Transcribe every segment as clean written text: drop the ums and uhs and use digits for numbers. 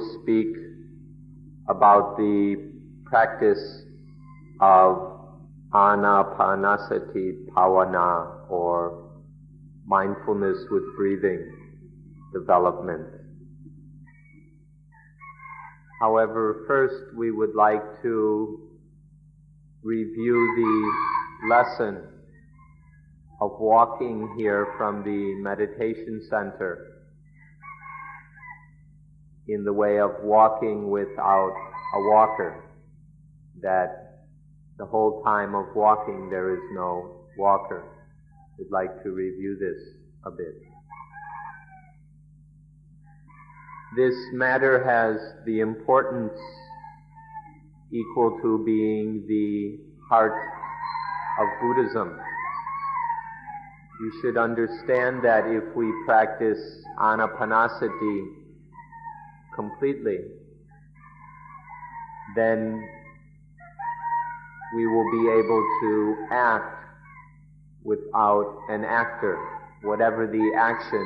will speak about the practice of Anapanasati Bhavana, or mindfulness with breathing development. However, first we would like to review the lesson of walking here from the meditation center in the way of walking without a walker, that the whole time of walking there is no walker. We'd like to review this a bit. This matter has the importance equal to being the heart of Buddhism. You should understand that if we practice Anapanasati completely, then we will be able to act without an actor. Whatever the action,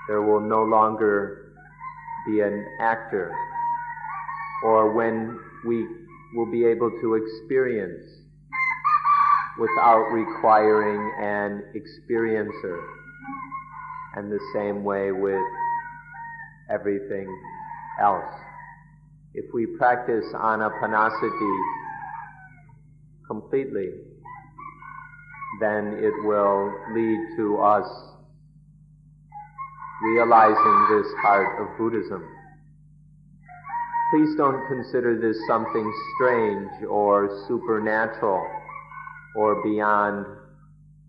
there will no longer be an actor. Or when we will be able to experience without requiring an experiencer. And the same way with everything else. If we practice Anapanasati completely, then it will lead to us realizing this heart of Buddhism. Please don't consider this something strange or supernatural or beyond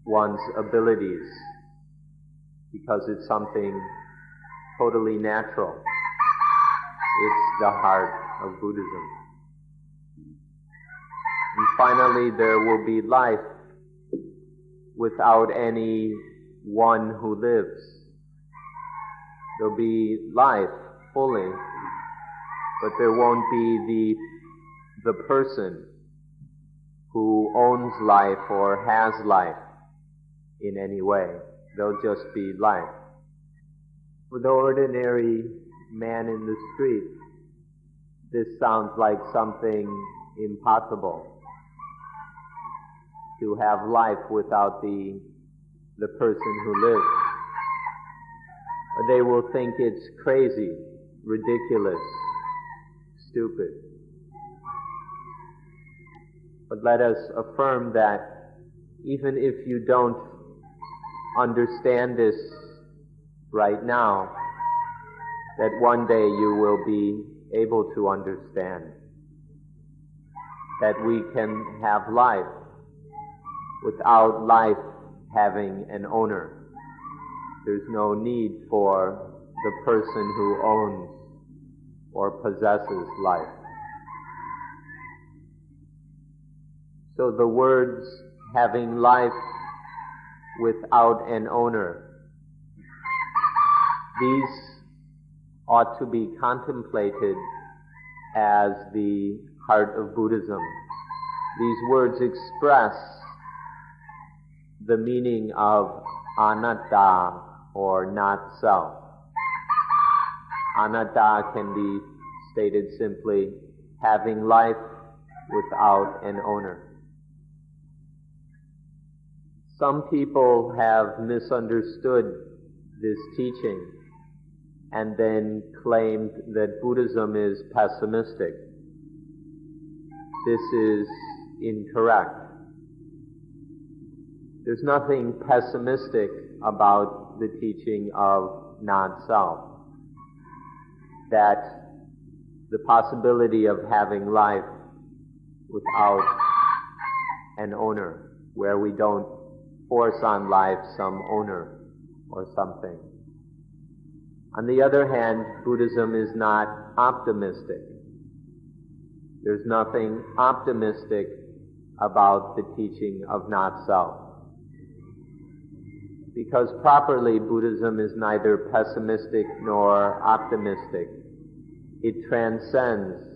one's abilities, because it's something totally natural. It's the heart of Buddhism. And finally, there will be life without any one who lives. There'll be life fully, but there won't be the person who owns life or has life in any way. There'll just be life. For the ordinary man in the street, this sounds like something impossible, to have life without the person who lives. Or they will think it's crazy, ridiculous, stupid. But let us affirm that even if you don't understand this right now, that one day you will be able to understand that we can have life without life having an owner. There's no need for the person who owns or possesses life. So the words having life without an owner, these ought to be contemplated as the heart of Buddhism. These words express the meaning of anatta, or not self. Anatta can be stated simply having life without an owner. Some people have misunderstood this teaching and then claimed that Buddhism is pessimistic. This is incorrect. There's nothing pessimistic about the teaching of non-self. That the possibility of having life without an owner, where we don't force on life some owner or something. On the other hand, Buddhism is not optimistic. There's nothing optimistic about the teaching of not-self. Because properly, Buddhism is neither pessimistic nor optimistic. It transcends.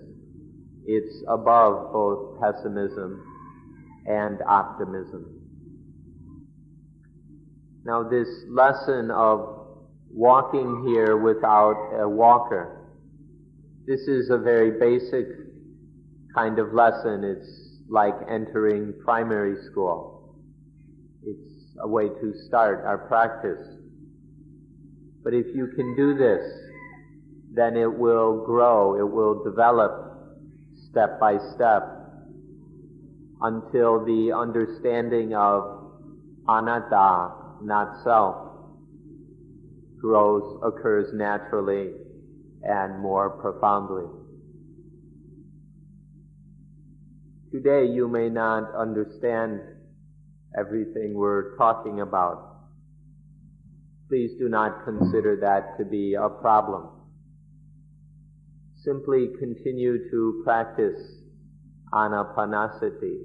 It's above both pessimism and optimism. Now, this lesson of walking here without a walker This is a very basic kind of lesson. It's like entering primary school. It's a way to start our practice. But if you can do this, then it will grow, it will develop step by step until the understanding of anatta, not self, occurs naturally and more profoundly. Today you may not understand everything we're talking about. Please do not consider that to be a problem. Simply continue to practice anapanasati,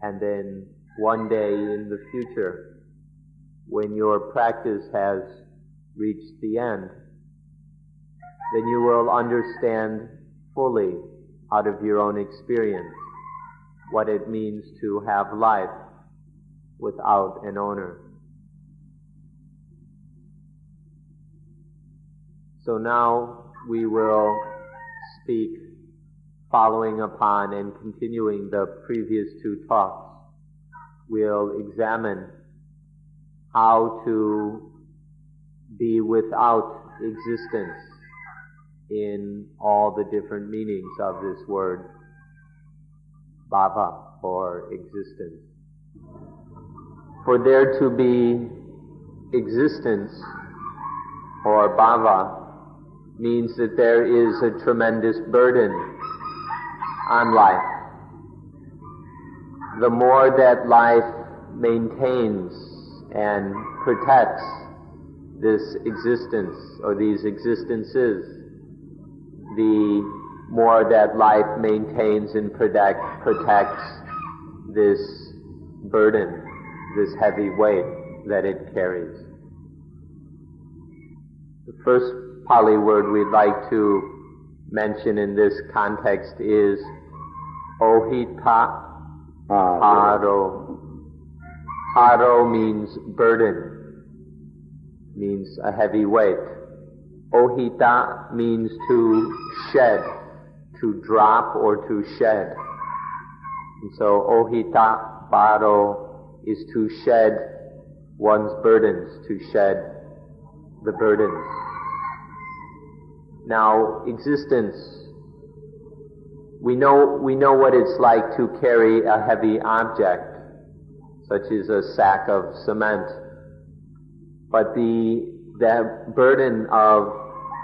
and then one day in the future, when your practice has reached the end, then you will understand fully out of your own experience what it means to have life without an owner. So now we will speak following upon and continuing the previous two talks. We'll examine how to be without existence in all the different meanings of this word, bhava, or existence. For there to be existence, or bhava, means that there is a tremendous burden on life. The more that life maintains and protects this existence or these existences, the more that life maintains and protects this burden, this heavy weight that it carries. The first Pali word we'd like to mention in this context is ohita haro. Haro means burden, means a heavy weight. Ohita means to shed, to drop or to shed. And so ohita baro is to shed one's burdens, to shed the burdens. Now, existence, we know what it's like to carry a heavy object, such as a sack of cement. But the burden of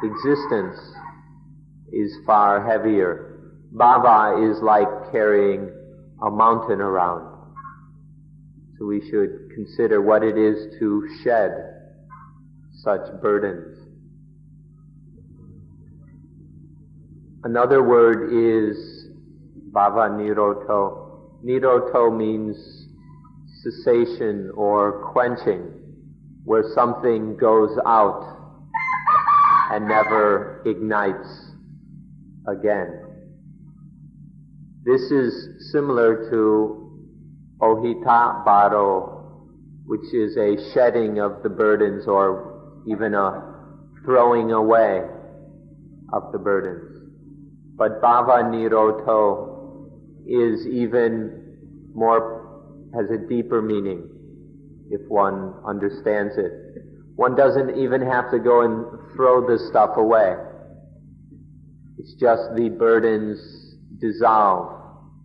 existence is far heavier. Bhava is like carrying a mountain around. So we should consider what it is to shed such burdens. Another word is bhava nirodho. Nirodho means cessation or quenching, where something goes out and never ignites again. This is similar to ohita baro, which is a shedding of the burdens or even a throwing away of the burdens. But bhava nirodho is even more, has a deeper meaning if one understands it. One doesn't even have to go and throw this stuff away. It's just the burdens dissolve,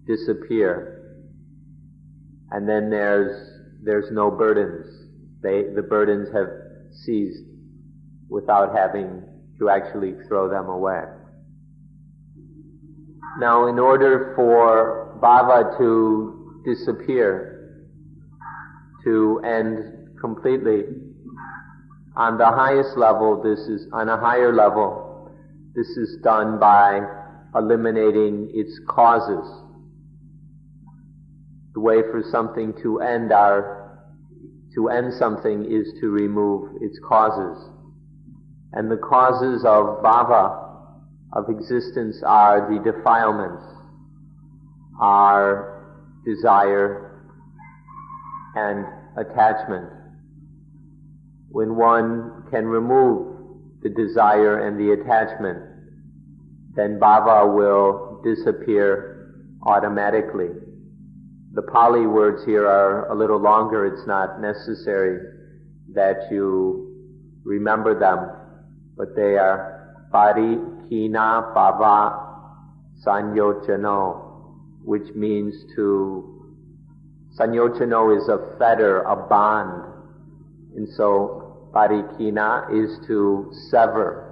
disappear. And then there's no burdens. The burdens have ceased without having to actually throw them away. Now, in order for bhava to disappear, to end completely, on the highest level, on a higher level, this is done by eliminating its causes. The way for something to end something is to remove its causes. And the causes of bhava, of existence, are the defilements, are desire and attachment. When one can remove the desire and the attachment, then bhava will disappear automatically. The Pali words here are a little longer. It's not necessary that you remember them, but they are parikkhina bhava sanyojano, which means sanyojano is a fetter, a bond. And so parikkhina is to sever,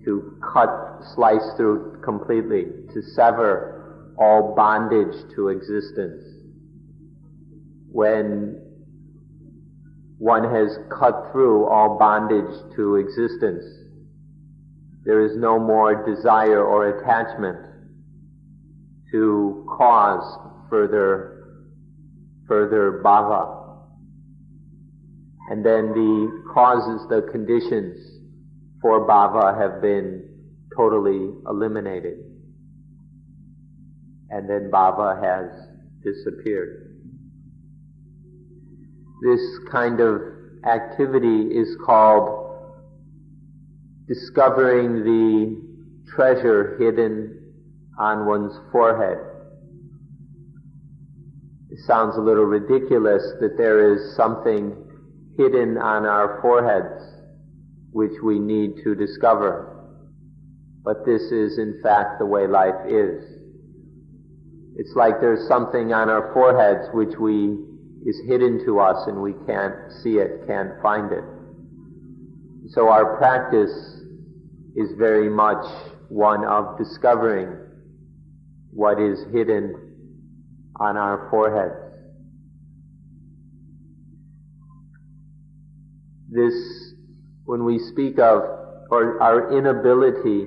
to cut, slice through completely, to sever all bondage to existence. When one has cut through all bondage to existence, there is no more desire or attachment to cause further bhava. And then the causes, the conditions for bhava have been totally eliminated. And then bhava has disappeared. This kind of activity is called discovering the treasure hidden on one's forehead. It sounds a little ridiculous that there is something hidden on our foreheads which we need to discover. But this is in fact the way life is. It's like there's something on our foreheads which is hidden to us and we can't see it, can't find it. So our practice is very much one of discovering what is hidden on our foreheads. This, when we speak of our inability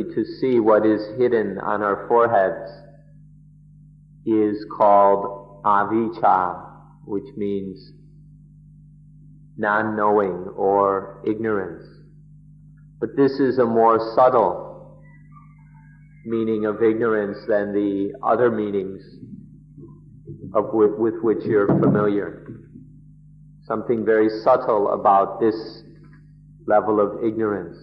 to see what is hidden on our foreheads, is called avijja, which means non-knowing or ignorance. But this is a more subtle meaning of ignorance than the other meanings with which you're familiar. Something very subtle about this level of ignorance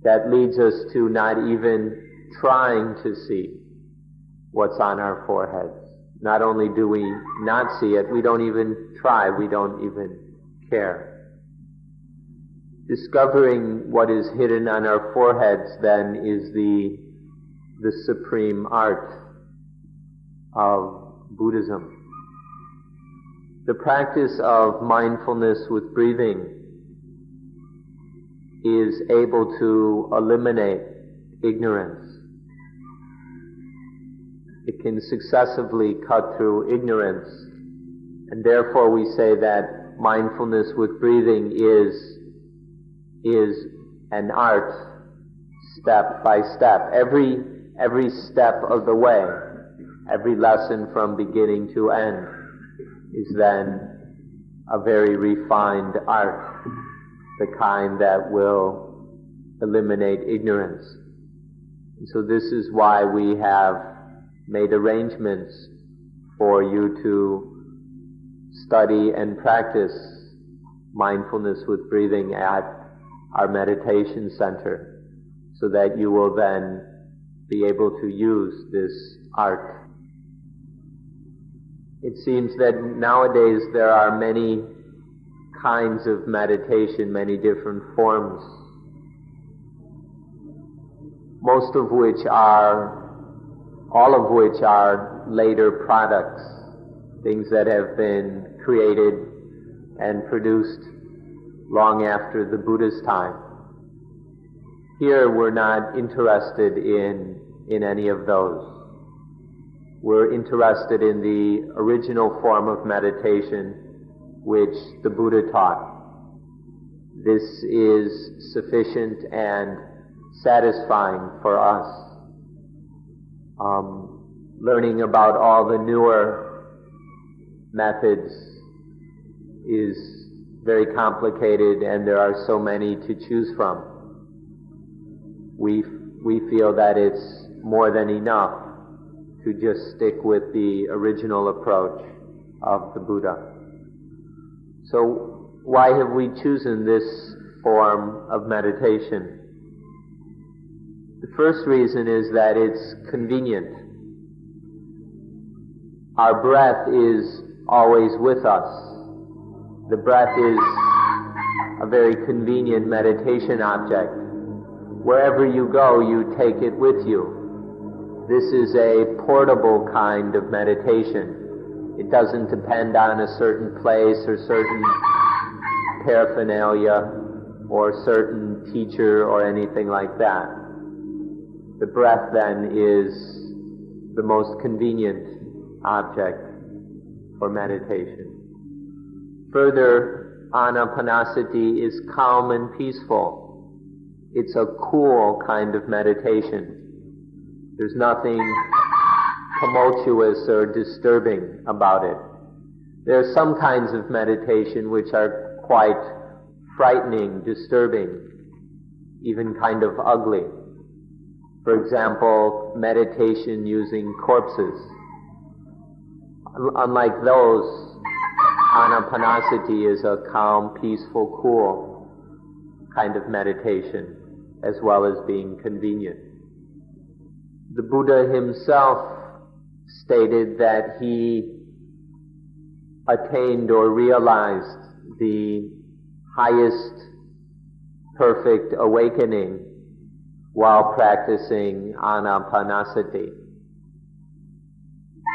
that leads us to not even trying to see what's on our foreheads. Not only do we not see it, we don't even try, we don't even care. Discovering what is hidden on our foreheads then is the supreme art of Buddhism. The practice of mindfulness with breathing is able to eliminate ignorance. It can successively cut through ignorance, and therefore we say that mindfulness with breathing is an art, step by step. Every step of the way, every lesson from beginning to end is then a very refined art, the kind that will eliminate ignorance. And so this is why we have made arrangements for you to study and practice mindfulness with breathing at our meditation center, so that you will then be able to use this art. It seems that nowadays there are many kinds of meditation, many different forms, all of which are later products, things that have been created and produced long after the Buddha's time. Here we're not interested in any of those. We're interested in the original form of meditation which the Buddha taught. This is sufficient and satisfying for us. Learning about all the newer methods is very complicated, and there are so many to choose from. We feel that it's more than enough to just stick with the original approach of the Buddha. So why have we chosen this form of meditation? first reason is that it's convenient. Our breath is always with us. The breath is a very convenient meditation object. Wherever you go, you take it with you. This is a portable kind of meditation. It doesn't depend on a certain place or certain paraphernalia or certain teacher or anything like that. The breath then is the most convenient object for meditation. Further, anapanasati is calm and peaceful. It's a cool kind of meditation. There's nothing tumultuous or disturbing about it. There are some kinds of meditation which are quite frightening, disturbing, even kind of ugly. For example, meditation using corpses. Unlike those, anapanasati is a calm, peaceful, cool kind of meditation, as well as being convenient. The Buddha himself stated that he attained or realized the highest perfect awakening while practicing anapanasati.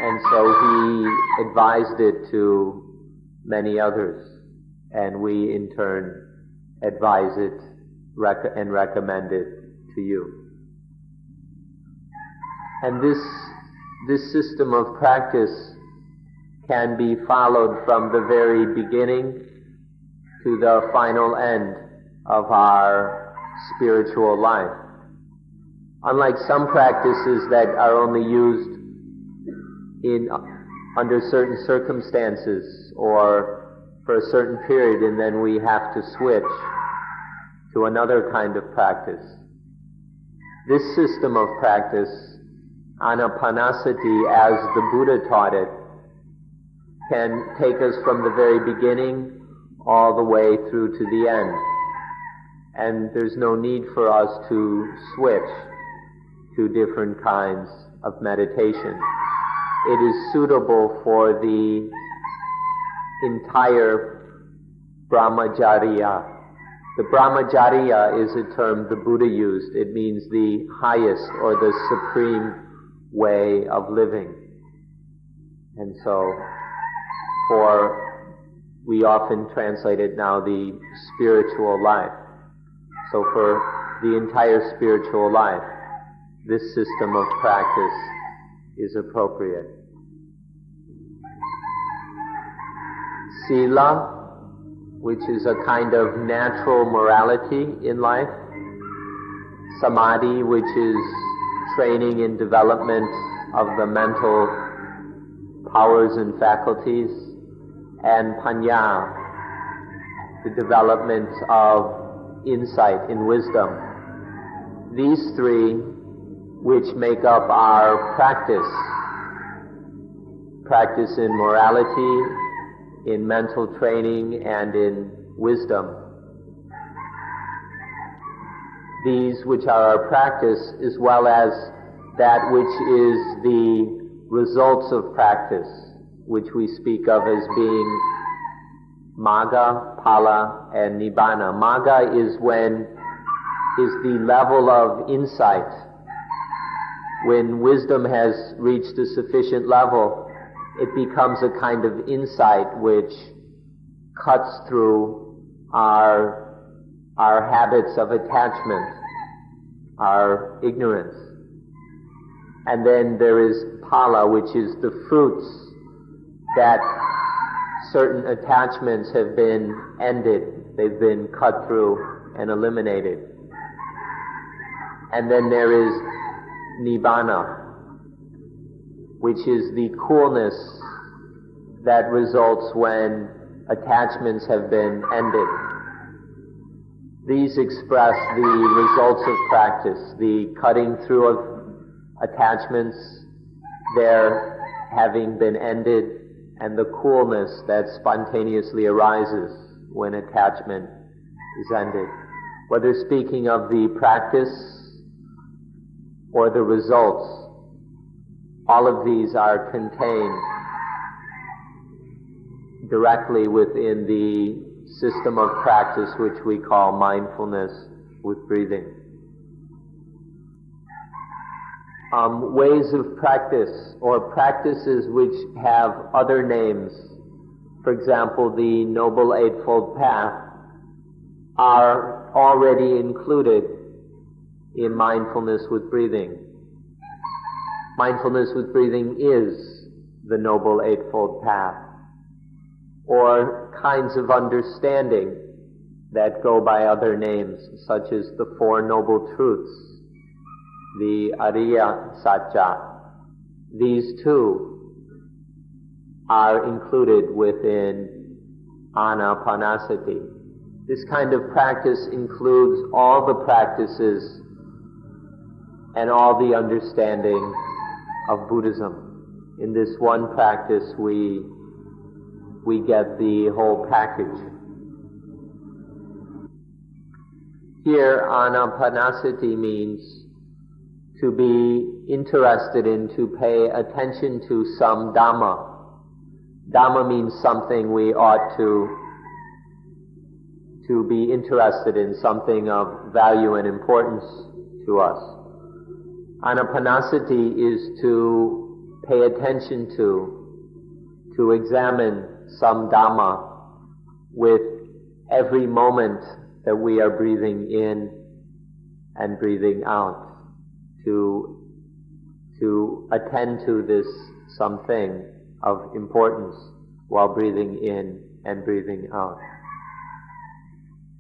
And so he advised it to many others, and we in turn advise it and recommend it to you. And this system of practice can be followed from the very beginning to the final end of our spiritual life. Unlike some practices that are only used under certain circumstances or for a certain period, and then we have to switch to another kind of practice. This system of practice, anapanasati as the Buddha taught it, can take us from the very beginning all the way through to the end. And there's no need for us to switch to different kinds of meditation. It is suitable for the entire brahmacharya. The brahmacharya is a term the Buddha used. It means the highest or the supreme way of living. And so, we often translate it now the spiritual life. So for the entire spiritual life, this system of practice is appropriate. Sila, which is a kind of natural morality in life. Samadhi, which is training and development of the mental powers and faculties. And panya, the development of insight and wisdom. These three, which make up our practice in morality, in mental training, and in wisdom. These which are our practice, as well as that which is the results of practice, which we speak of as being magga, phala, and nibbana. Magga is the level of insight. When wisdom has reached a sufficient level, it becomes a kind of insight which cuts through our habits of attachment, our ignorance. And then there is phala, which is the fruits that certain attachments have been ended, they've been cut through and eliminated. And then there is nibbana, which is the coolness that results when attachments have been ended. These express the results of practice, the cutting through of attachments, their having been ended, and the coolness that spontaneously arises when attachment is ended. Whether speaking of the practice or the results. All of these are contained directly within the system of practice which we call mindfulness with breathing. Ways of practice, or practices which have other names, for example, the Noble Eightfold Path, are already included in mindfulness with breathing. Mindfulness with breathing is the Noble Eightfold Path, or kinds of understanding that go by other names, such as the Four Noble Truths, the Ariya Satya. These too are included within Anapanasati. This kind of practice includes all the practices and all the understanding of Buddhism. In this one practice we get the whole package. Here, Anapanasati means to be interested in, to pay attention to some Dhamma. Dhamma means something we ought to be interested in, something of value and importance to us. Anapanasati is to pay attention to examine some Dhamma with every moment that we are breathing in and breathing out, to attend to this something of importance while breathing in and breathing out.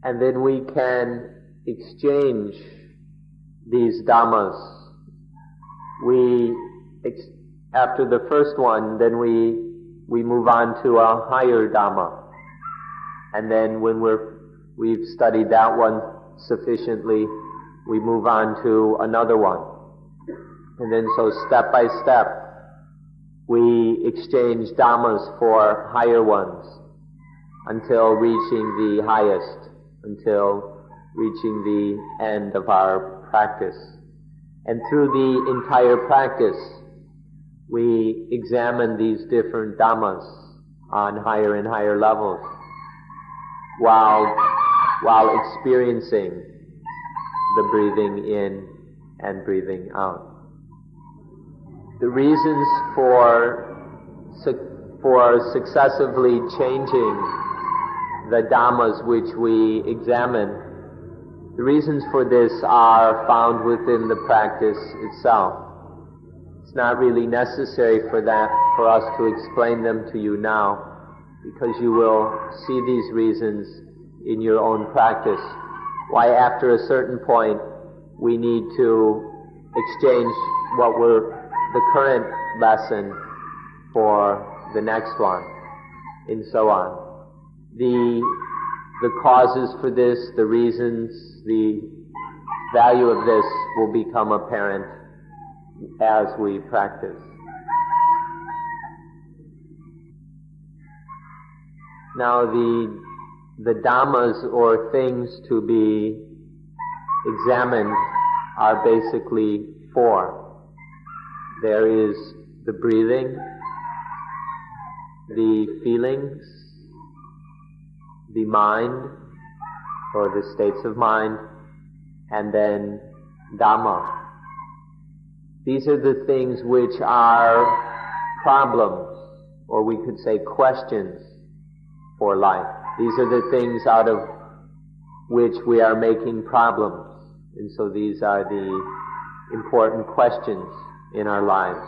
And then we can exchange these Dhammas. After the first one, then we move on to a higher Dhamma. And then when we've studied that one sufficiently, we move on to another one. And then so step by step, we exchange Dhammas for higher ones until reaching the highest, until reaching the end of our practice. And through the entire practice, we examine these different Dhammas on higher and higher levels while experiencing the breathing in and breathing out. The reasons for successively changing the Dhammas which we examine, the reasons for this are found within the practice itself. It's not really necessary for us to explain them to you now, because you will see these reasons in your own practice. Why after a certain point we need to exchange the current lesson for the next one, and so on. The causes for this, the reasons, the value of this will become apparent as we practice. Now the Dhammas, or things to be examined, are basically four. There is the breathing, the feelings, the mind, or the states of mind, and then Dhamma. These are the things which are problems, or we could say questions for life. These are the things out of which we are making problems. And so these are the important questions in our lives.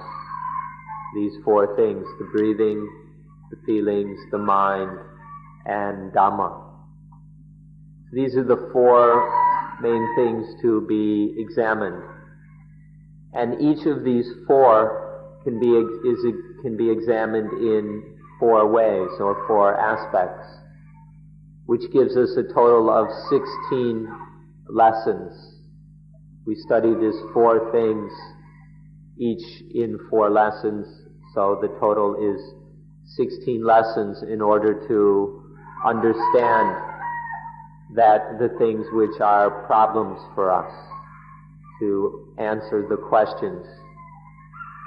These four things: the breathing, the feelings, the mind, and Dhamma. These are the four main things to be examined. And each of these four can be examined in four ways, or four aspects, which gives us a total of 16 lessons. We study these four things, each in 4 lessons, so the total is 16 lessons in order to understand that the things which are problems for us, to answer the questions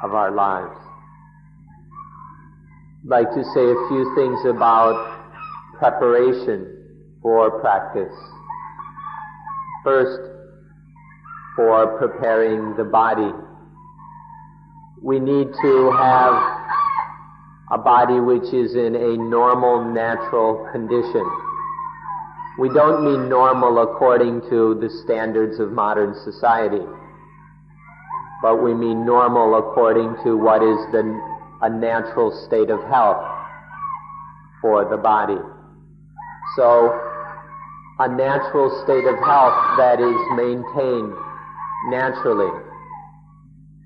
of our lives. I'd like to say a few things about preparation for practice. First, for preparing the body. We need to have a body which is in a normal, natural condition. We don't mean normal according to the standards of modern society, but we mean normal according to what is a natural state of health for the body. So, a natural state of health that is maintained naturally,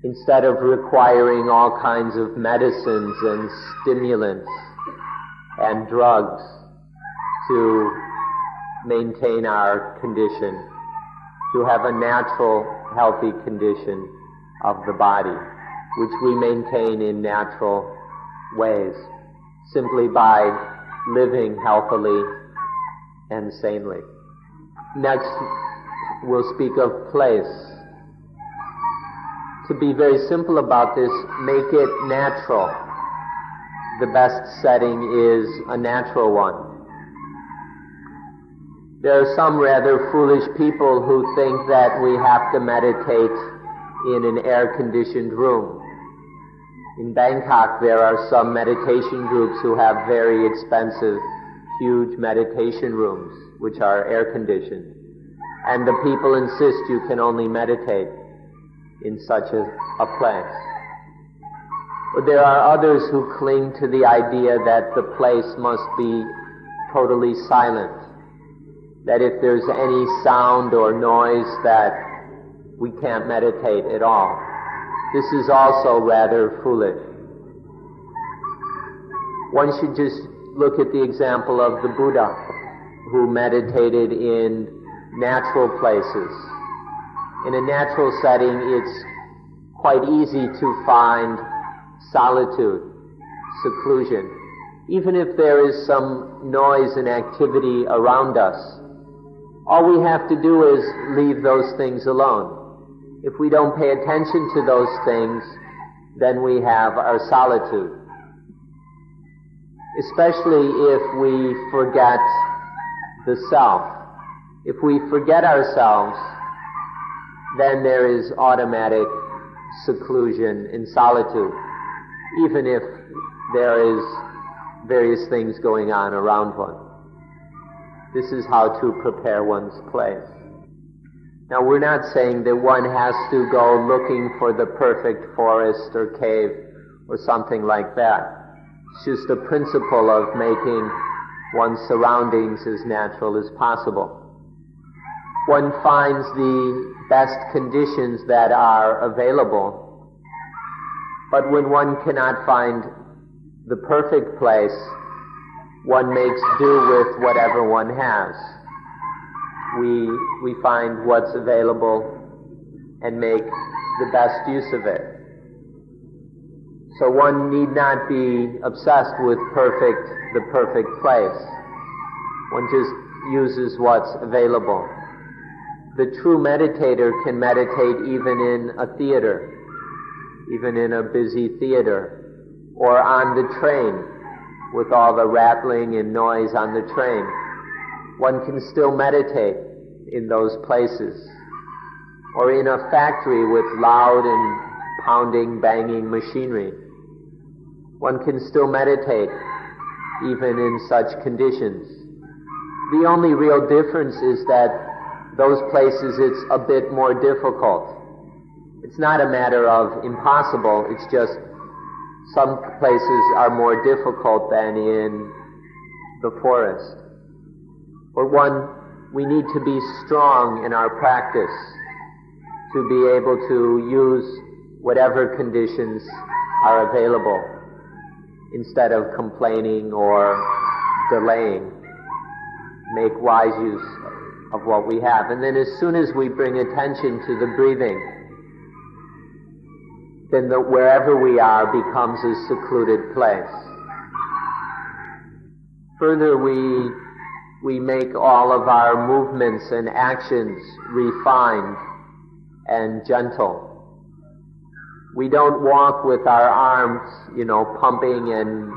instead of requiring all kinds of medicines and stimulants and drugs to maintain our condition, to have a natural, healthy condition of the body, which we maintain in natural ways, simply by living healthily and sanely. Next, we'll speak of place. To be very simple about this, make it natural. The best setting is a natural one. There are some rather foolish people who think that we have to meditate in an air-conditioned room. In Bangkok, there are some meditation groups who have very expensive, huge meditation rooms, which are air-conditioned. And the people insist you can only meditate in such a place. But there are others who cling to the idea that the place must be totally silent, that if there's any sound or noise that we can't meditate at all. This is also rather foolish. One should just look at the example of the Buddha, who meditated in natural places. In a natural setting, it's quite easy to find solitude, seclusion. Even if there is some noise and activity around us, all we have to do is leave those things alone. If we don't pay attention to those things, then we have our solitude. Especially if we forget the self. If we forget ourselves, then there is automatic seclusion and solitude, even if there is various things going on around one. This is how to prepare one's place. Now, we're not saying that one has to go looking for the perfect forest or cave or something like that. It's just a principle of making one's surroundings as natural as possible. One finds the best conditions that are available, but when one cannot find the perfect place, one makes do with whatever one has. We find what's available and make the best use of it. So one need not be obsessed with the perfect place. One just uses what's available. The true meditator can meditate even in a theater, even in a busy theater, or on the train with all the rattling and noise on the train. One can still meditate in those places. Or in a factory with loud and pounding, banging machinery. One can still meditate even in such conditions. The only real difference is that those places it's a bit more difficult. It's not a matter of impossible, it's just some places are more difficult than in the forest. For one, we need to be strong in our practice to be able to use whatever conditions are available instead of complaining or delaying. Make wise use of what we have. And then as soon as we bring attention to the breathing, then wherever we are becomes a secluded place. Further, we make all of our movements and actions refined and gentle. We don't walk with our arms, pumping and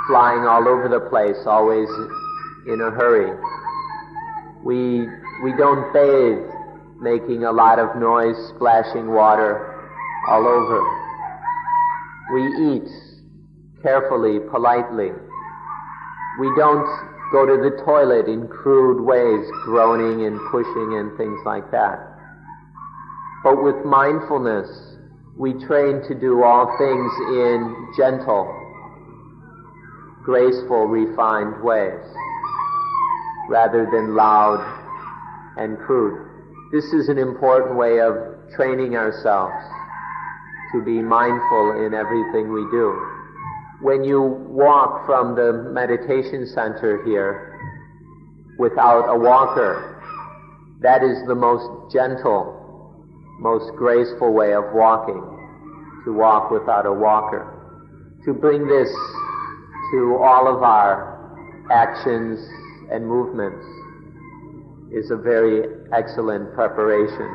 flying all over the place, always in a hurry. We don't bathe, making a lot of noise, splashing water all over. We eat carefully, politely. We don't go to the toilet in crude ways, groaning and pushing and things like that. But with mindfulness, we train to do all things in gentle, graceful, refined ways, rather than loud and crude. This is an important way of training ourselves to be mindful in everything we do. When you walk from the meditation center here without a walker, that is the most gentle, most graceful way of walking, to walk without a walker. To bring this to all of our actions and movements is a very excellent preparation.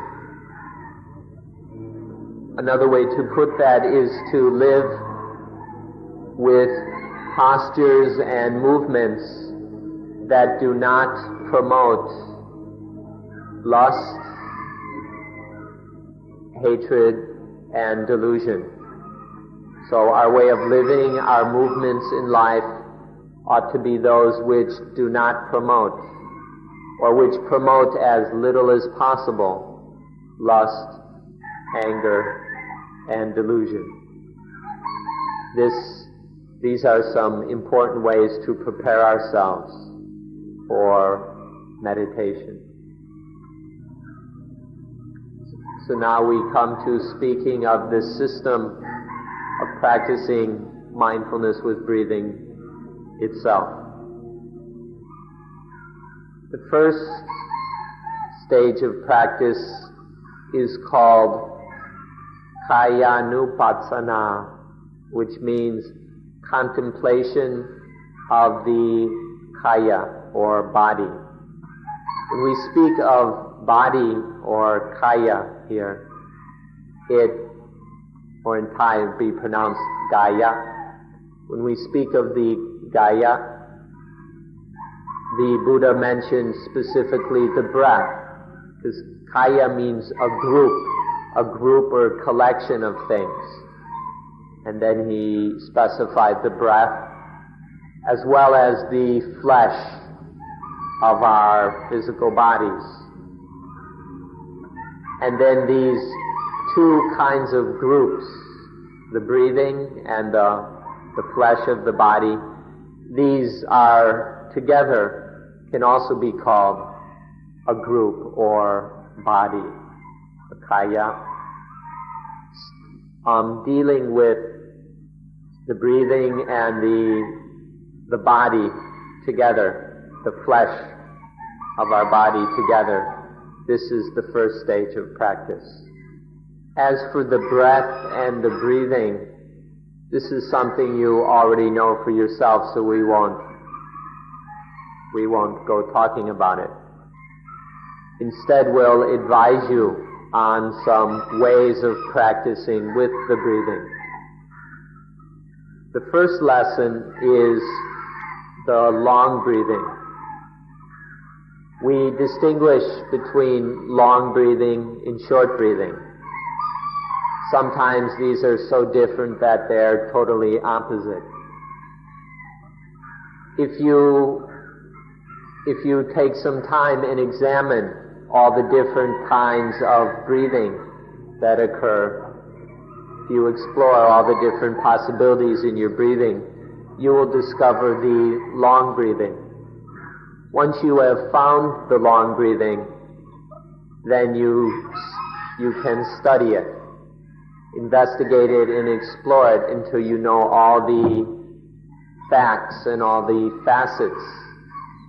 Another way to put that is to live with postures and movements that do not promote lust, hatred, and delusion. So our way of living, our movements in life ought to be those which do not promote, or which promote as little as possible, lust, anger, and delusion. These are some important ways to prepare ourselves for meditation. So now we come to speaking of this system of practicing mindfulness with breathing itself. The first stage of practice is called Kayanupassana, which means contemplation of the kaya, or body. When we speak of body or kaya here, or in Thai it would be pronounced gaya. When we speak of the gaya, the Buddha mentions specifically the breath, because kaya means a group or collection of things. And then he specified the breath, as well as the flesh of our physical bodies. And then these two kinds of groups, the breathing and the flesh of the body, these are together, can also be called a group or body, a kaya. Dealing with the breathing and the body together, the flesh of our body together, this is the first stage of practice. As for the breath and the breathing, this is something you already know for yourself, so we won't go talking about it. Instead, we'll advise you on some ways of practicing with the breathing. The first lesson is the long breathing. We distinguish between long breathing and short breathing. Sometimes these are so different that they're totally opposite. If you take some time and examine all the different kinds of breathing that occur, if you explore all the different possibilities in your breathing, you will discover the long breathing. Once you have found the long breathing, then you can study it, investigate it, and explore it until you know all the facts and all the facets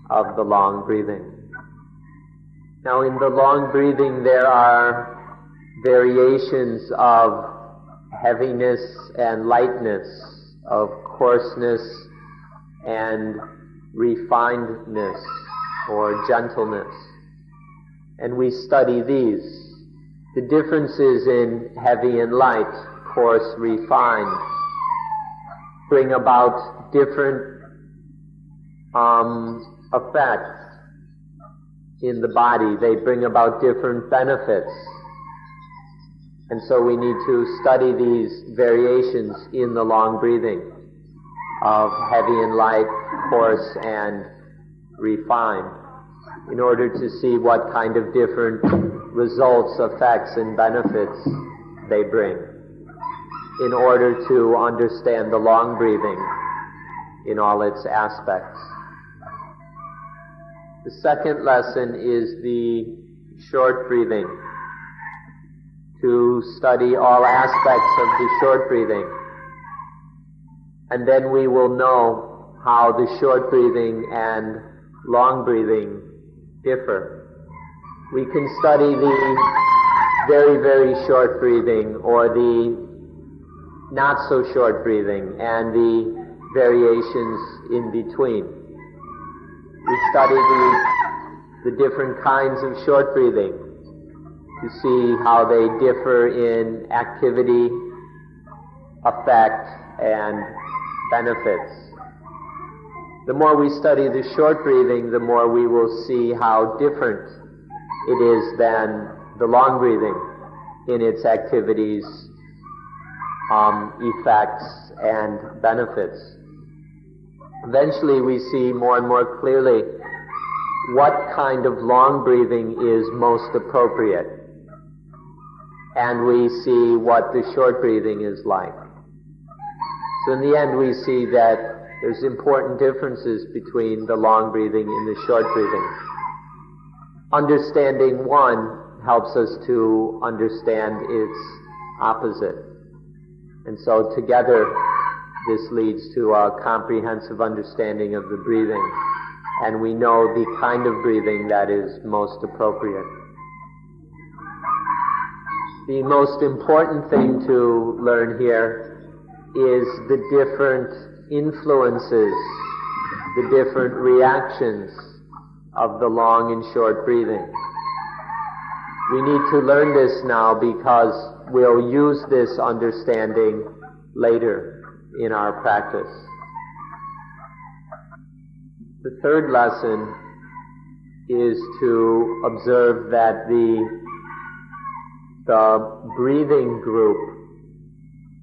of the long breathing. Now, in the long breathing, there are variations of heaviness and lightness, of coarseness and refinedness or gentleness. And we study these. The differences in heavy and light, coarse, refined, bring about different effects in the body. They bring about different benefits. And so we need to study these variations in the long breathing of heavy and light, coarse and refined, in order to see what kind of different results, effects, and benefits they bring, in order to understand the long breathing in all its aspects. The second lesson is the short breathing, to study all aspects of the short breathing. And then we will know how the short breathing and long breathing differ. We can study the very, very short breathing or the not so short breathing and the variations in between. We study the different kinds of short breathing to see how they differ in activity, effect, and benefits. The more we study the short breathing, the more we will see how different it is than the long breathing in its activities, effects, and benefits. Eventually we see more and more clearly what kind of long breathing is most appropriate, and we see what the short breathing is like. So in the end we see that there's important differences between the long breathing and the short breathing. Understanding one helps us to understand its opposite. And so together this leads to a comprehensive understanding of the breathing, and we know the kind of breathing that is most appropriate. The most important thing to learn here is the different influences, the different reactions of the long and short breathing. We need to learn this now because we'll use this understanding later in our practice. The third lesson is to observe that the breathing group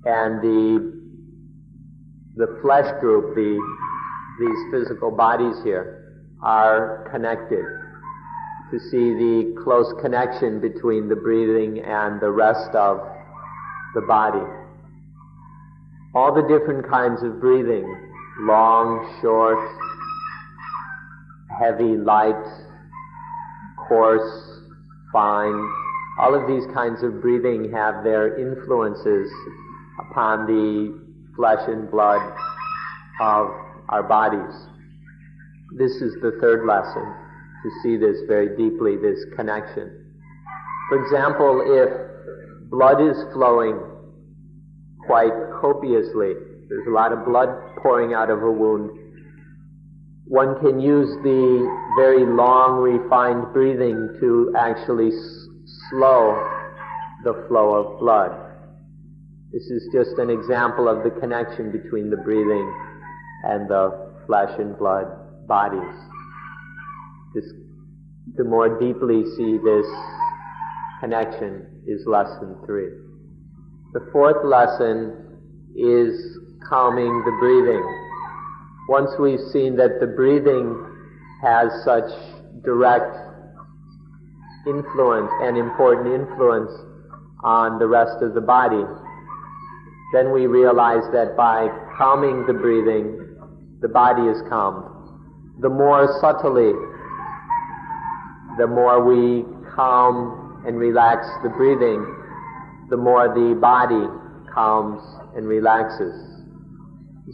and the flesh group, these physical bodies here, are connected, to see the close connection between the breathing and the rest of the body. All the different kinds of breathing, long, short, heavy, light, coarse, fine, all of these kinds of breathing have their influences upon the flesh and blood of our bodies. This is the third lesson, to see this very deeply, this connection. For example, if blood is flowing quite copiously, there's a lot of blood pouring out of a wound, one can use the very long, refined breathing to actually slow the flow of blood. This is just an example of the connection between the breathing and the flesh and blood bodies. Just to more deeply see this connection is lesson 3. The fourth lesson is calming the breathing. Once we've seen that the breathing has such direct influence and important influence on the rest of the body, then we realize that by calming the breathing, the body is calmed. The more subtly, the more we calm and relax the breathing, the more the body calms and relaxes.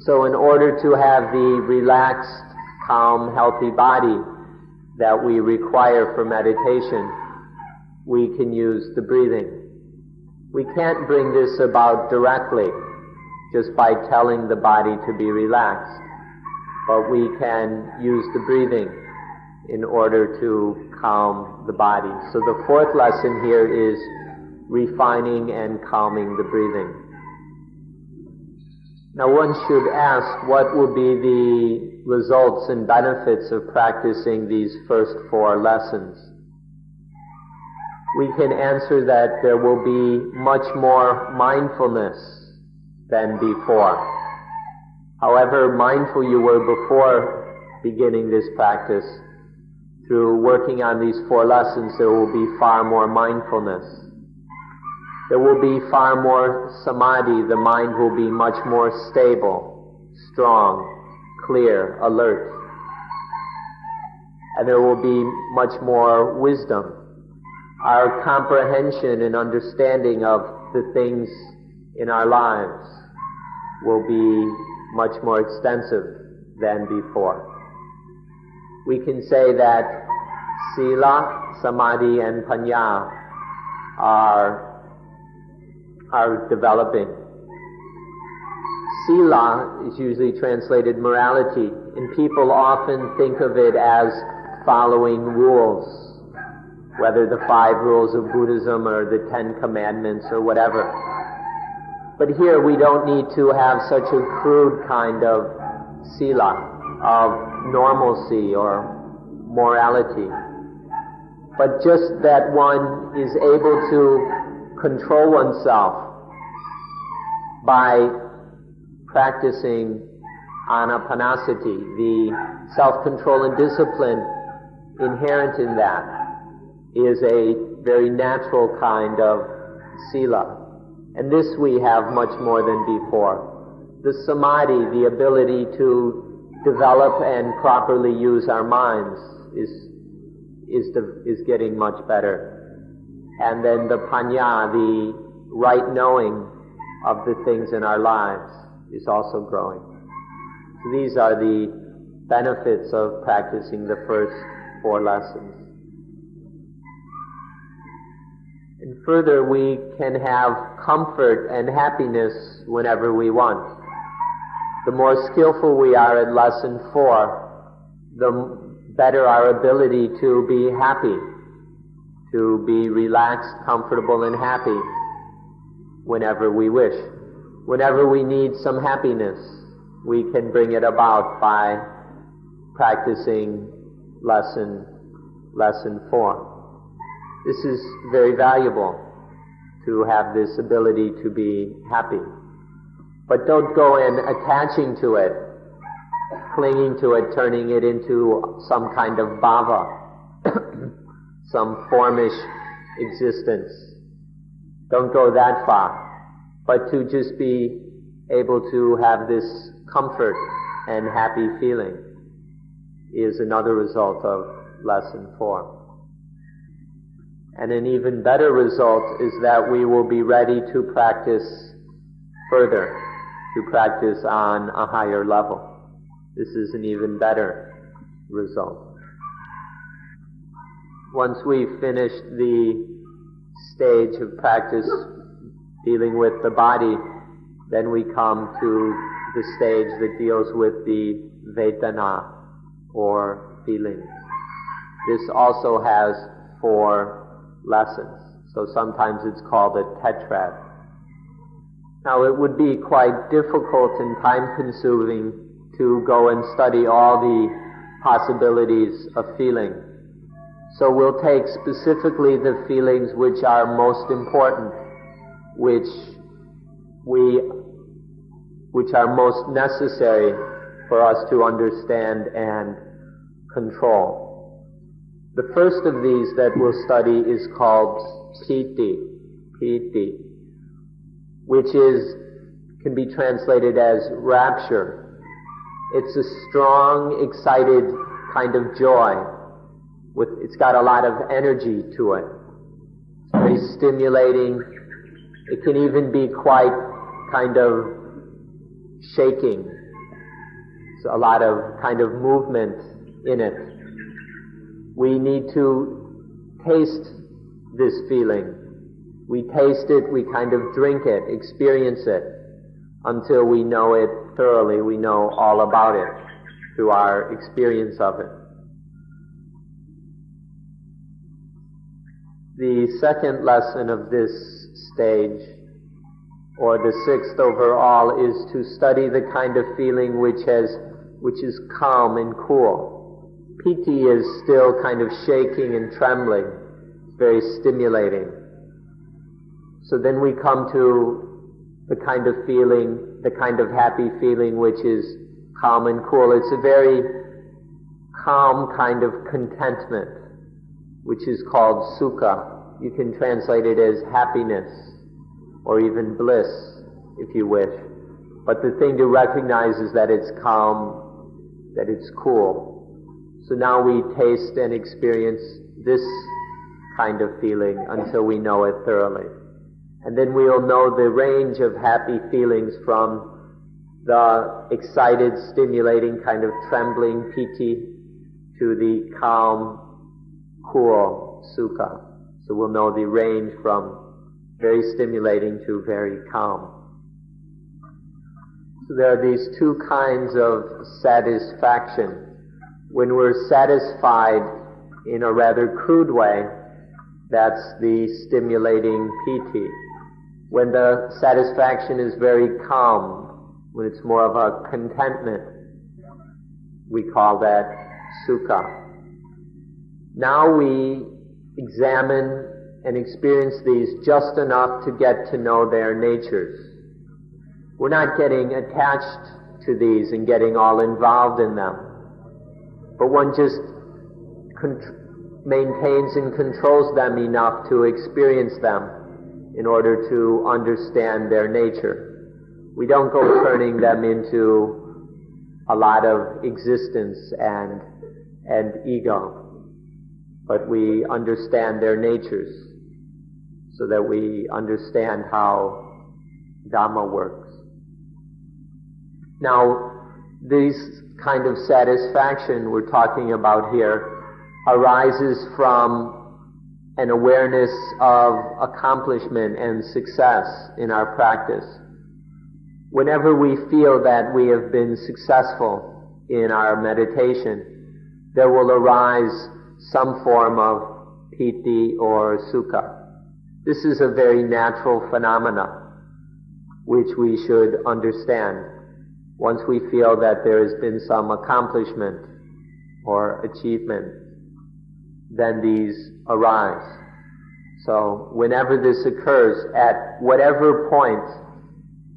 So in order to have the relaxed, calm, healthy body that we require for meditation, we can use the breathing. We can't bring this about directly, just by telling the body to be relaxed, but we can use the breathing in order to calm the body. So the fourth lesson here is refining and calming the breathing. Now one should ask, what will be the results and benefits of practicing these first 4 lessons? We can answer that there will be much more mindfulness than before. However mindful you were before beginning this practice, through working on these 4 lessons, there will be far more mindfulness. There will be far more samadhi. The mind will be much more stable, strong, clear, alert. And there will be much more wisdom. Our comprehension and understanding of the things in our lives will be much more extensive than before. We can say that Sila, Samadhi, and Panya are developing. Sila is usually translated morality, and people often think of it as following rules, whether the 5 rules of Buddhism or the 10 commandments or whatever. But here we don't need to have such a crude kind of sila, of normalcy or morality, but just that one is able to control oneself by practicing anapanasati, the self-control and discipline inherent in that is a very natural kind of sila. And this we have much more than before. The samadhi, the ability to develop and properly use our minds, is getting much better. And then the panya, the right knowing of the things in our lives, is also growing. So these are the benefits of practicing the first 4 lessons. And further, we can have comfort and happiness whenever we want. The more skillful we are at lesson 4, the better our ability to be happy, to be relaxed, comfortable, and happy whenever we wish. Whenever we need some happiness, we can bring it about by practicing lesson 4. This is very valuable, to have this ability to be happy. But don't go in attaching to it, clinging to it, turning it into some kind of bhava, some formish existence. Don't go that far, but to just be able to have this comfort and happy feeling is another result of lesson 4. And an even better result is that we will be ready to practice further, to practice on a higher level. This is an even better result. Once we've finished the stage of practice dealing with the body, then we come to the stage that deals with the vedana, or feelings. This also has 4 lessons, so sometimes it's called a tetrad. Now it would be quite difficult and time-consuming to go and study all the possibilities of feeling. So we'll take specifically the feelings which are most important, which are most necessary for us to understand and control. The first of these that we'll study is called piti, which can be translated as rapture. It's a strong, excited kind of joy. It's got a lot of energy to it. It's very stimulating. It can even be quite kind of shaking. There's a lot of kind of movement in it. We need to taste this feeling. We taste it, we kind of drink it, experience it, until we know it thoroughly, we know all about it through our experience of it. The second lesson of this stage, or the sixth overall, is to study the kind of feeling which is calm and cool. Piti is still kind of shaking and trembling. It's very stimulating. So then we come to the kind of feeling, the kind of happy feeling which is calm and cool. It's a very calm kind of contentment, which is called sukha. You can translate it as happiness, or even bliss, if you wish. But the thing to recognize is that it's calm, that it's cool. So now we taste and experience this kind of feeling until we know it thoroughly. And then we will know the range of happy feelings from the excited, stimulating kind of trembling piti to the calm, cool sukha. So we'll know the range from very stimulating to very calm. So there are these two kinds of satisfaction. When we're satisfied in a rather crude way, that's the stimulating piti. When the satisfaction is very calm, when it's more of a contentment, we call that sukha. Now we examine and experience these just enough to get to know their natures. We're not getting attached to these and getting all involved in them, but one just maintains and controls them enough to experience them in order to understand their nature. We don't go turning them into a lot of existence and ego, but we understand their natures so that we understand how Dhamma works. Now, this kind of satisfaction we're talking about here arises from an awareness of accomplishment and success in our practice. Whenever we feel that we have been successful in our meditation, there will arise some form of piti or sukha. This is a very natural phenomena which we should understand. Once we feel that there has been some accomplishment or achievement, then these arise. So whenever this occurs, at whatever point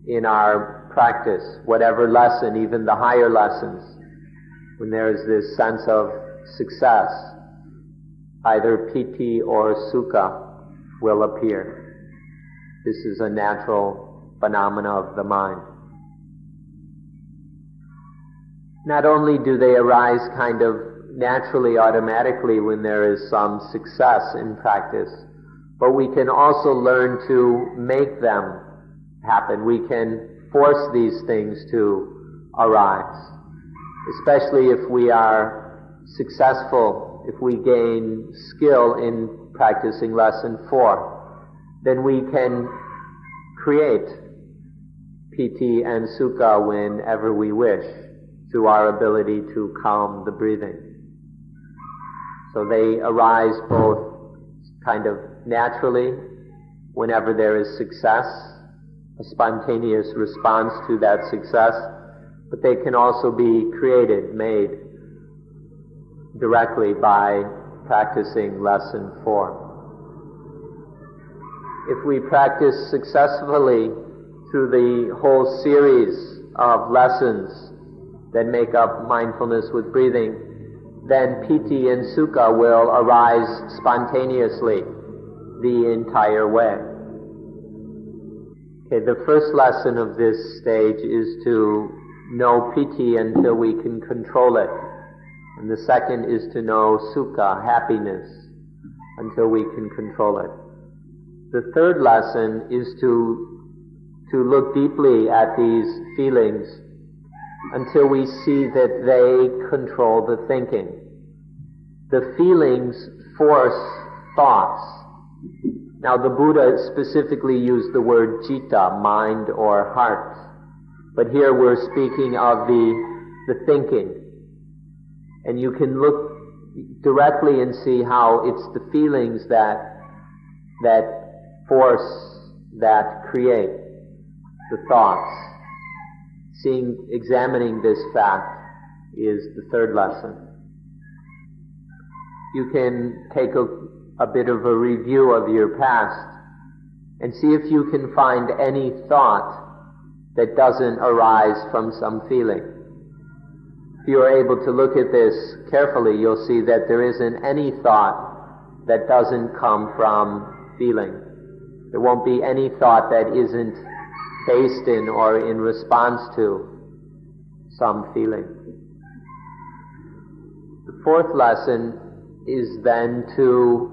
in our practice, whatever lesson, even the higher lessons, when there is this sense of success, either piti or sukha will appear. This is a natural phenomena of the mind. Not only do they arise kind of naturally, automatically when there is some success in practice, but we can also learn to make them happen. We can force these things to arise. Especially if we are successful, if we gain skill in practicing lesson 4, then we can create piti and sukha whenever we wish through our ability to calm the breathing. So they arise both kind of naturally whenever there is success, a spontaneous response to that success, but they can also be created, made directly by practicing lesson 4. If we practice successfully through the whole series of lessons that make up mindfulness with breathing, then piti and sukha will arise spontaneously the entire way. Okay, the first lesson of this stage is to know piti until we can control it. And the second is to know sukha, happiness, until we can control it. The third lesson is to look deeply at these feelings until we see that they control the thinking. The feelings force thoughts. Now the Buddha specifically used the word citta, mind or heart. But here we're speaking of the thinking. And you can look directly and see how it's the feelings that that force that create the thoughts. Examining this fact is the third lesson. You can take a bit of a review of your past and see if you can find any thought that doesn't arise from some feeling. If you are able to look at this carefully, you'll see that there isn't any thought that doesn't come from feeling. There won't be any thought that isn't based in or in response to some feeling. The fourth lesson is then to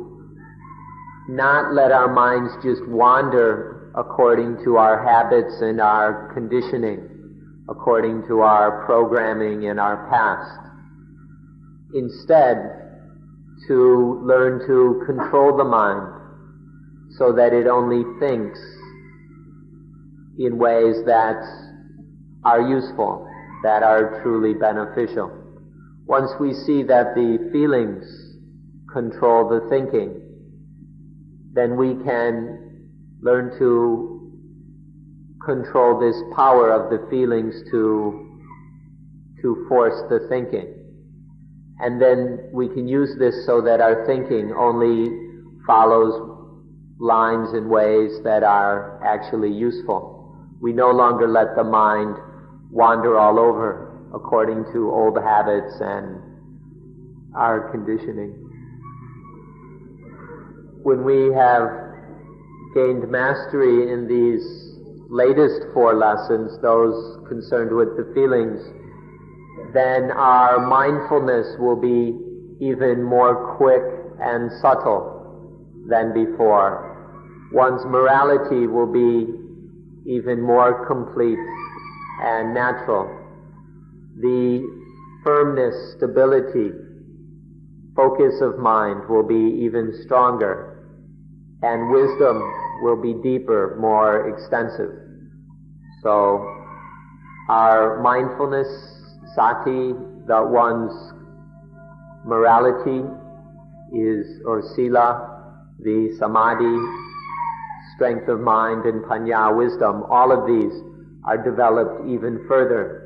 not let our minds just wander according to our habits and our conditioning, according to our programming in our past. Instead, to learn to control the mind so that it only thinks in ways that are useful, that are truly beneficial. Once we see that the feelings control the thinking, then we can learn to control this power of the feelings to force the thinking. And then we can use this so that our thinking only follows lines and ways that are actually useful. We no longer let the mind wander all over according to old habits and our conditioning. When we have gained mastery in these latest four lessons, those concerned with the feelings, then our mindfulness will be even more quick and subtle than before. One's morality will be even more complete and natural. The firmness, stability, focus of mind will be even stronger, and wisdom will be deeper, more extensive. So our mindfulness, sati, that one's morality is, or sila, the samadhi, strength of mind, and panya, wisdom, all of these are developed even further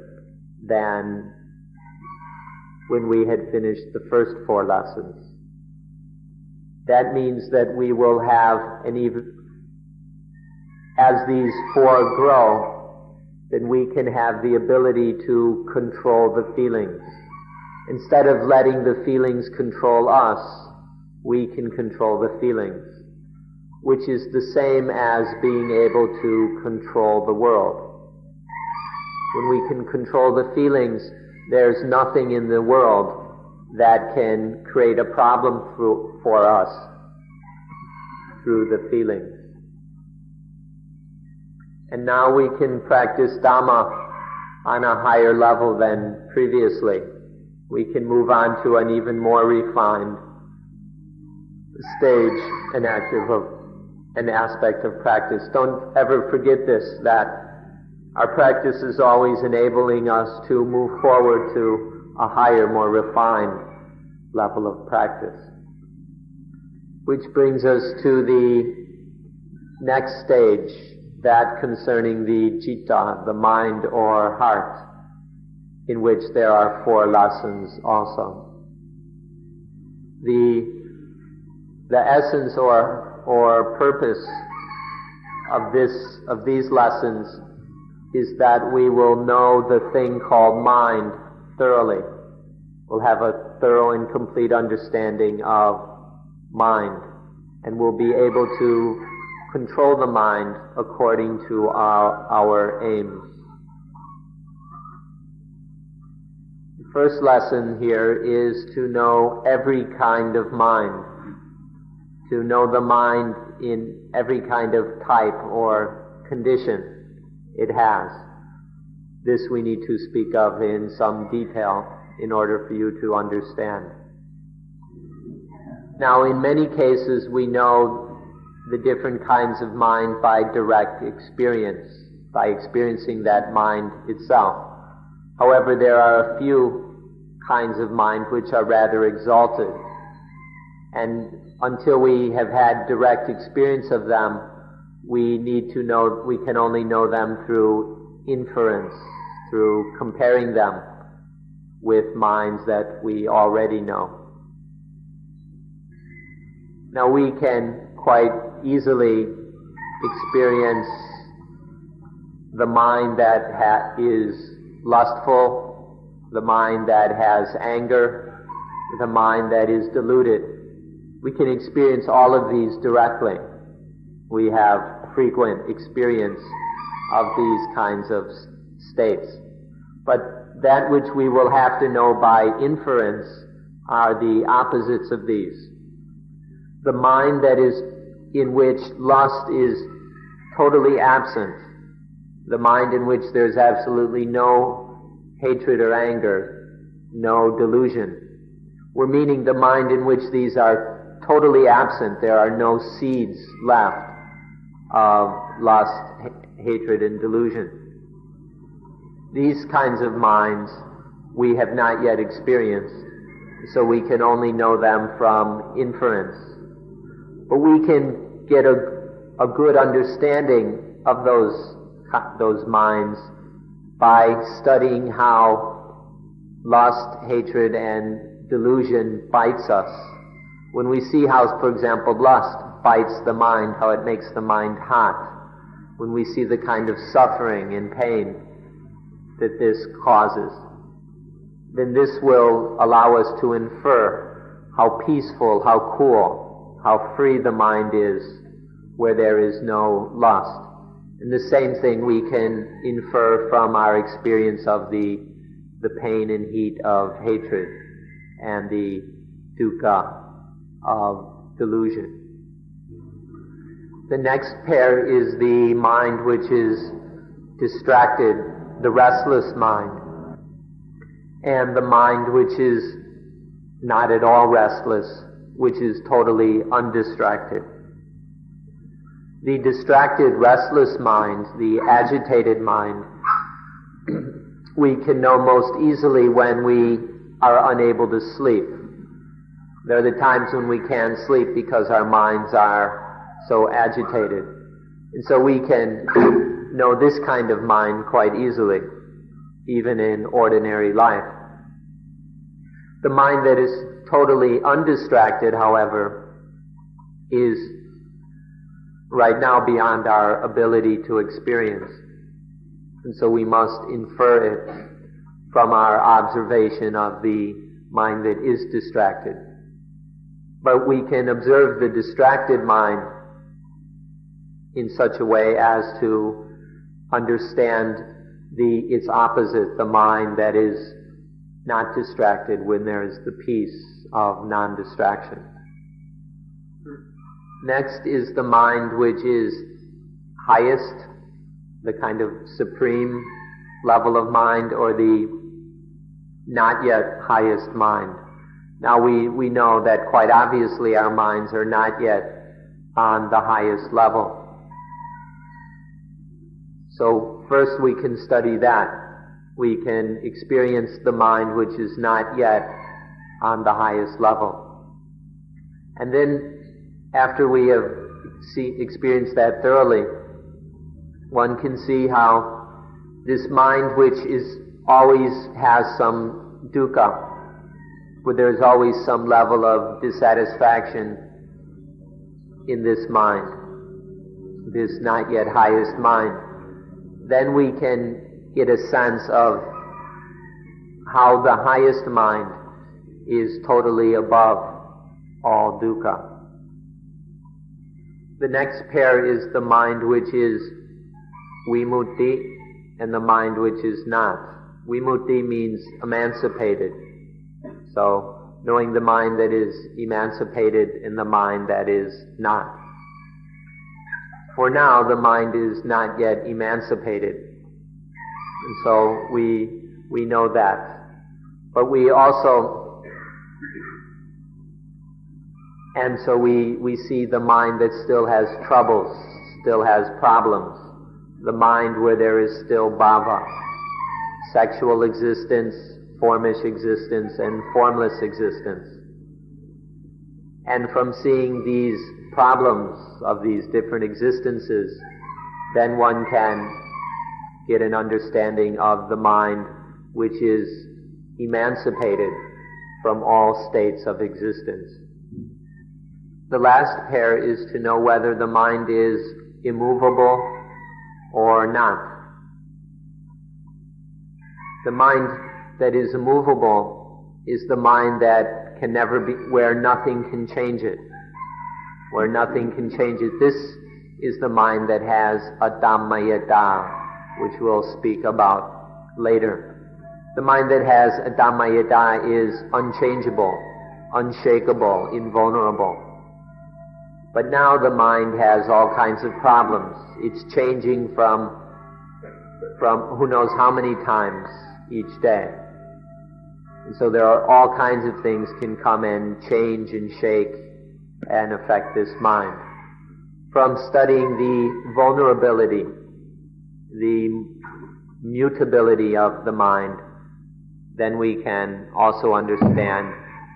than when we had finished the first four lessons. That means that we will have an even, as these four grow, then we can have the ability to control the feelings. Instead of letting the feelings control us, we can control the feelings, which is the same as being able to control the world. When we can control the feelings, there's nothing in the world that can create a problem for us through the feelings. And now we can practice Dhamma on a higher level than previously. We can move on to an even more refined stage and an aspect of practice. Don't ever forget this, that our practice is always enabling us to move forward to a higher, more refined level of practice. Which brings us to the next stage, that concerning the citta, the mind or heart, in which there are four lessons also. The essence or purpose of these lessons is that we will know the thing called mind thoroughly. We'll have a thorough and complete understanding of mind, and we'll be able to control the mind according to our aims. The first lesson here is to know every kind of mind, to know the mind in every kind of type or condition it has. This we need to speak of in some detail in order for you to understand. Now, in many cases, we know the different kinds of mind by direct experience, by experiencing that mind itself. However, there are a few kinds of mind which are rather exalted, And until we have had direct experience of them, we can only know them through inference, through comparing them with minds that we already know. Now we can quite easily experience the mind that is lustful, the mind that has anger, the mind that is deluded. We can experience all of these directly. We have frequent experience of these kinds of states. But that which we will have to know by inference are the opposites of these. The mind that is in which lust is totally absent, the mind in which there's absolutely no hatred or anger, no delusion. We're meaning the mind in which these are totally absent. There are no seeds left of lust, hatred, and delusion. These kinds of minds we have not yet experienced, so we can only know them from inference. But we can get a good understanding of those minds by studying how lust, hatred, and delusion bites us. When we see how, for example, lust bites the mind, how it makes the mind hot, when we see the kind of suffering and pain that this causes, then this will allow us to infer how peaceful, how cool, how free the mind is where there is no lust. And the same thing we can infer from our experience of the pain and heat of hatred and the dukkha of delusion. The next pair is the mind which is distracted, the restless mind, and the mind which is not at all restless, which is totally undistracted. The distracted, restless mind, the agitated mind, we can know most easily when we are unable to sleep. There are the times when we can't sleep because our minds are so agitated. And so we can know this kind of mind quite easily, even in ordinary life. The mind that is totally undistracted, however, is right now beyond our ability to experience. And so we must infer it from our observation of the mind that is distracted. But we can observe the distracted mind in such a way as to understand its opposite, the mind that is not distracted, when there is the peace of non-distraction. Next is the mind which is highest, the kind of supreme level of mind, or the not yet highest mind. Now we know that quite obviously our minds are not yet on the highest level. So first we can study that. We can experience the mind which is not yet on the highest level. And then after we have experienced that thoroughly, one can see how this mind which always has some dukkha, where there's always some level of dissatisfaction in this mind, this not yet highest mind, then we can get a sense of how the highest mind is totally above all dukkha. The next pair is the mind which is vimutti and the mind which is not. Vimutti means emancipated. So, knowing the mind that is emancipated and the mind that is not. For now, the mind is not yet emancipated. And so we know that. But we also, and so we see the mind that still has troubles, still has problems. The mind where there is still bhava, sexual existence, formish existence, and formless existence. And from seeing these problems of these different existences, then one can get an understanding of the mind which is emancipated from all states of existence. The last pair is to know whether the mind is immovable or not. The mind that is immovable is the mind that can never be, where nothing can change it. Where nothing can change it. This is the mind that has a Dhammayata, which we'll speak about later. The mind that has a Dhammayata is unchangeable, unshakable, invulnerable. But now the mind has all kinds of problems. It's changing from who knows how many times each day. And so there are all kinds of things can come and change and shake and affect this mind. From studying the vulnerability, the mutability of the mind, then we can also understand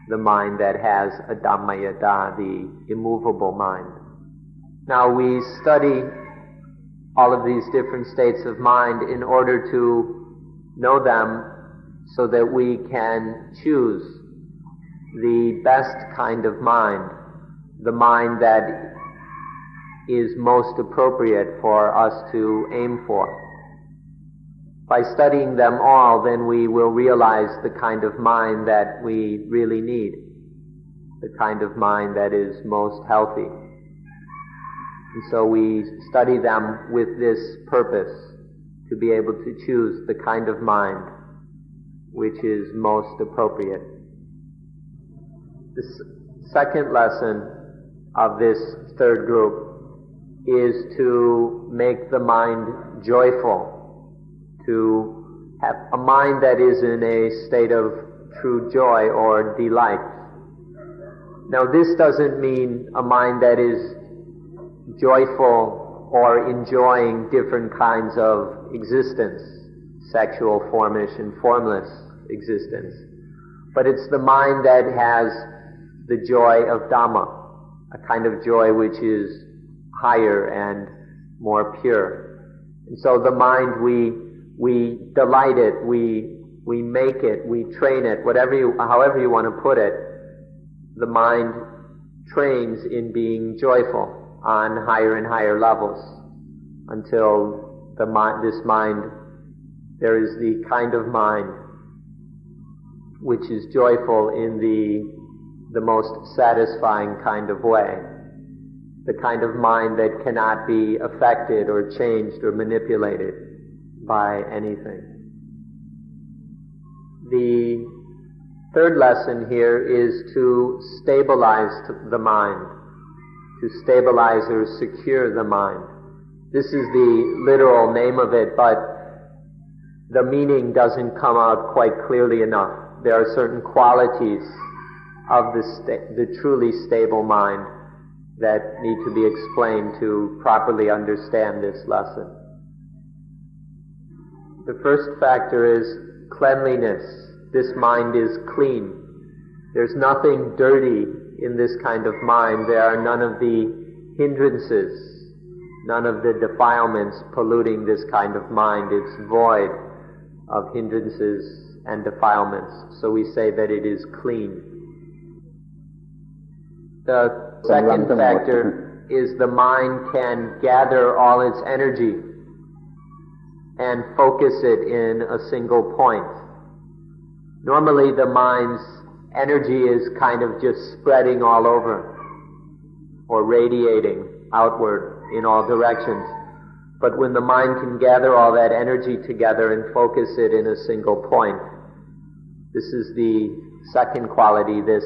the mind that has a Dhammayata, the immovable mind. Now we study all of these different states of mind in order to know them so that we can choose the best kind of mind, the mind that is most appropriate for us to aim for. By studying them all, then we will realize the kind of mind that we really need, the kind of mind that is most healthy. And so we study them with this purpose, to be able to choose the kind of mind which is most appropriate. The second lesson of this third group is to make the mind joyful, to have a mind that is in a state of true joy or delight. Now this doesn't mean a mind that is joyful or enjoying different kinds of existence, sexual, formish, and formless existence. But it's the mind that has the joy of Dhamma, a kind of joy which is higher and more pure. And so the mind, we delight it, we make it, we train it, however you want to put it, the mind trains in being joyful on higher and higher levels until this mind, there is the kind of mind which is joyful in the most satisfying kind of way, the kind of mind that cannot be affected or changed or manipulated by anything. The third lesson here is to stabilize the mind, to stabilize or secure the mind. This is the literal name of it, but the meaning doesn't come out quite clearly enough. There are certain qualities of the truly stable mind that need to be explained to properly understand this lesson. The first factor is cleanliness. This mind is clean. There's nothing dirty in this kind of mind. There are none of the hindrances, none of the defilements polluting this kind of mind. It's void of hindrances and defilements. So we say that it is clean. The second factor is the mind can gather all its energy and focus it in a single point. Normally the mind's energy is kind of just spreading all over or radiating outward in all directions. But when the mind can gather all that energy together and focus it in a single point, this is the second quality, this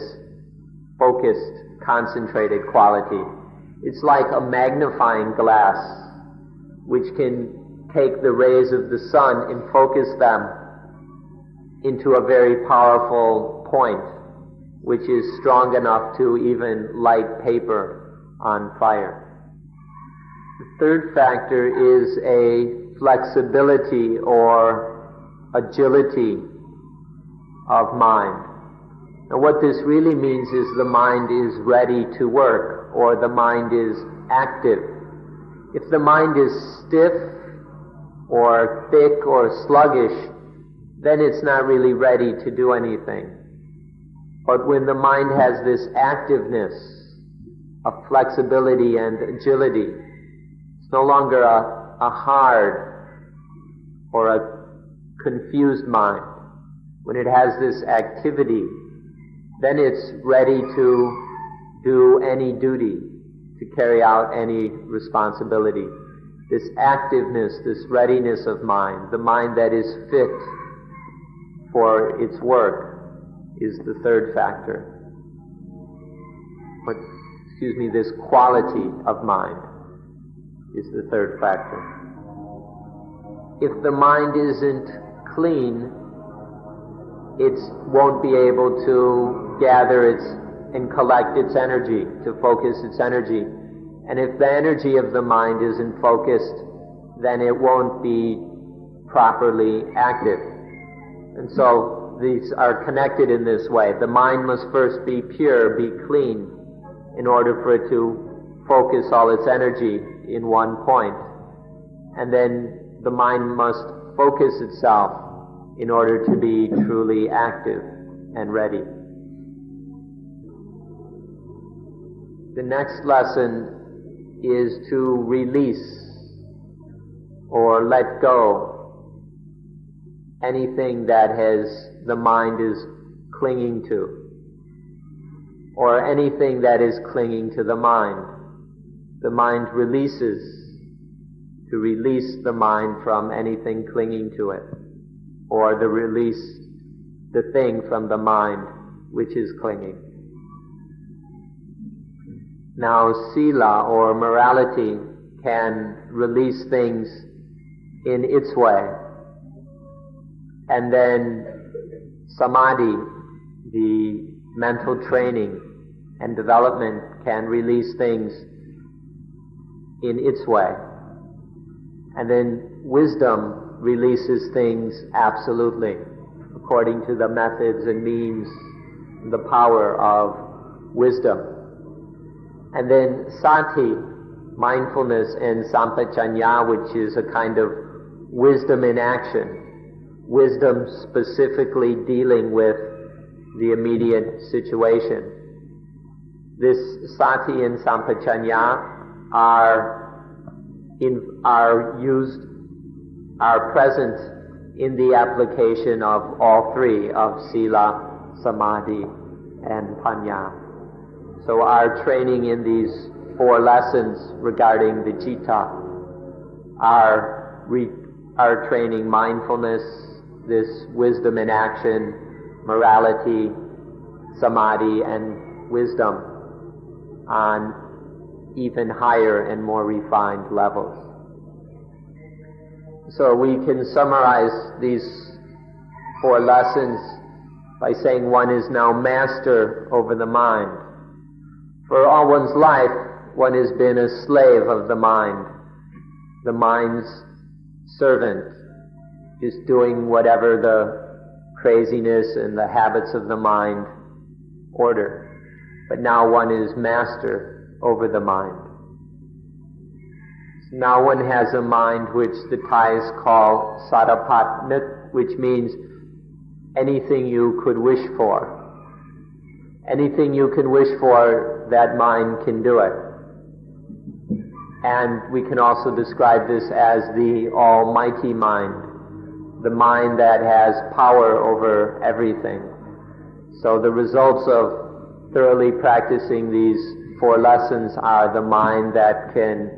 focused, concentrated quality. It's like a magnifying glass which can take the rays of the sun and focus them into a very powerful point, which is strong enough to even light paper on fire. The third factor is a flexibility or agility of mind. Now what this really means is the mind is ready to work, or the mind is active. If the mind is stiff, or thick, or sluggish, then it's not really ready to do anything. But when the mind has this activeness of flexibility and agility, it's no longer a hard or a confused mind. When it has this activity, then it's ready to do any duty, to carry out any responsibility. This activeness, this readiness of mind, the mind that is fit for its work, is the third factor. This quality of mind is the third factor. If the mind isn't clean, it won't be able to gather and collect its energy, to focus its energy. And if the energy of the mind isn't focused, then it won't be properly active. And so these are connected in this way. The mind must first be pure, be clean, in order for it to focus all its energy in one point. And then the mind must focus itself in order to be truly active and ready. The next lesson is to release or let go anything that the mind is clinging to, or anything that is clinging to the mind. The mind releases, to release the mind from anything clinging to it, or to release the thing from the mind which is clinging. Now, sila, or morality, can release things in its way. And then samadhi, the mental training and development, can release things in its way. And then wisdom releases things absolutely, according to the methods and means, the power of wisdom. And then sati, mindfulness, and sampajanya, which is a kind of wisdom in action. Wisdom specifically dealing with the immediate situation. This sati and sampajanya are present in the application of all three, of sila, samadhi, and panya. So our training in these 4 lessons regarding the citta are training mindfulness, this wisdom in action, morality, samadhi, and wisdom on even higher and more refined levels. So we can summarize these 4 lessons by saying one is now master over the mind. For all one's life, one has been a slave of the mind's servant, just doing whatever the craziness and the habits of the mind order. But now one is master over the mind. Now one has a mind which the Thais call sarapatnit, which means anything you could wish for. Anything you can wish for, that mind can do it. And we can also describe this as the almighty mind, the mind that has power over everything. So the results of thoroughly practicing these 4 lessons are the mind that can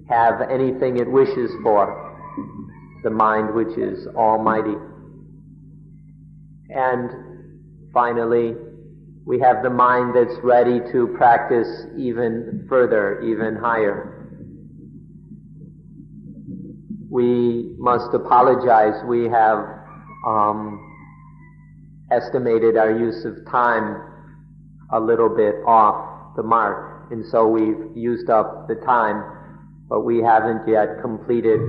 have anything it wishes for, the mind which is almighty. And finally, we have the mind that's ready to practice even further, even higher. We must apologize. We have estimated our use of time a little bit off the mark, and so we've used up the time, but we haven't yet completed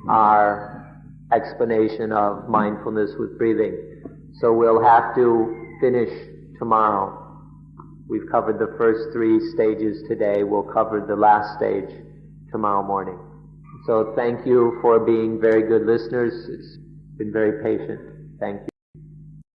our explanation of mindfulness with breathing. So we'll have to finish tomorrow. We've covered the first 3 stages today. We'll cover the last stage tomorrow morning. So thank you for being very good listeners. It's been very patient. Thank you.